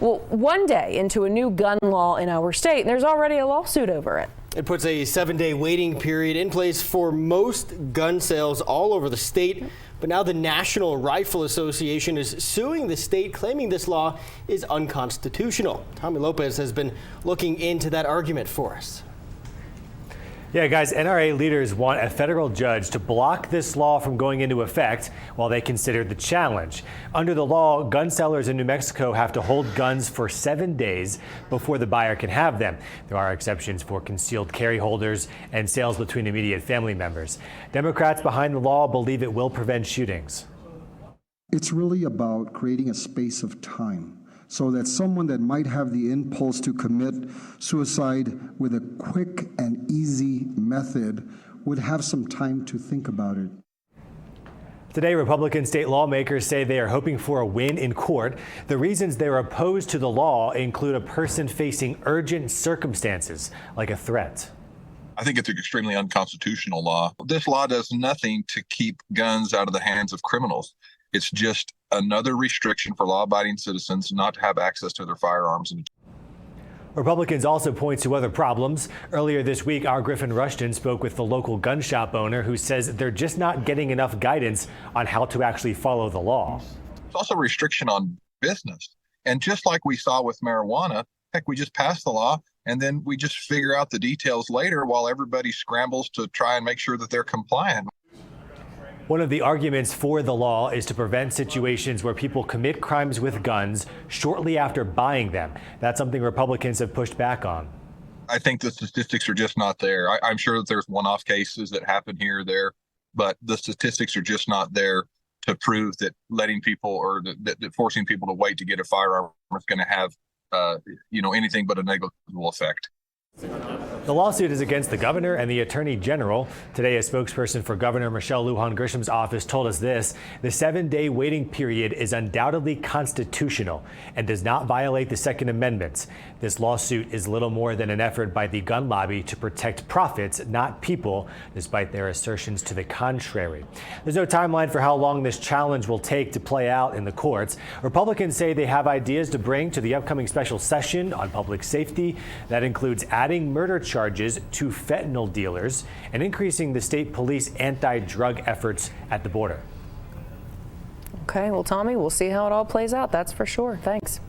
Well, one day into a new gun law in our state, and there's already a lawsuit over it. It puts a 7-day waiting period in place for most gun sales all over the state. But now the National Rifle Association is suing the state, claiming this law is unconstitutional. Tommy Lopez has been looking into that argument for us. Yeah, guys, NRA leaders want a federal judge to block this law from going into effect while they consider the challenge. Under the law, gun sellers in New Mexico have to hold guns for 7 days before the buyer can have them. There are exceptions for concealed carry holders and sales between immediate family members. Democrats behind the law believe it will prevent shootings. It's really about creating a space of time, so that someone that might have the impulse to commit suicide with a quick and easy method would have some time to think about it. Today, Republican state lawmakers say they are hoping for a win in court. The reasons they're opposed to the law include a person facing urgent circumstances, like a threat. I think it's an extremely unconstitutional law. This law does nothing to keep guns out of the hands of criminals. It's just another restriction for law-abiding citizens not to have access to their firearms. Republicans also point to other problems. Earlier this week, our Griffin Rushton spoke with the local gun shop owner who says they're just not getting enough guidance on how to actually follow the law. It's also a restriction on business. And just like we saw with marijuana, heck, we just passed the law and then we just figure out the details later while everybody scrambles to try and make sure that they're compliant. One of the arguments for the law is to prevent situations where people commit crimes with guns shortly after buying them. That's something Republicans have pushed back on. I think the statistics are just not there. I'm sure that there's one-off cases that happen here or there, but the statistics are just not there to prove that letting people or that forcing people to wait to get a firearm is going to have, anything but a negligible effect. The lawsuit is against the governor and the attorney general. Today, a spokesperson for Governor Michelle Lujan Grisham's office told us this: the 7-day waiting period is undoubtedly constitutional and does not violate the Second Amendment. This lawsuit is little more than an effort by the gun lobby to protect profits, not people, despite their assertions to the contrary. There's no timeline for how long this challenge will take to play out in the courts. Republicans say they have ideas to bring to the upcoming special session on public safety. That includes adding murder charges to fentanyl dealers and increasing the state police anti-drug efforts at the border. Okay, well, Tommy, we'll see how it all plays out. That's for sure. Thanks.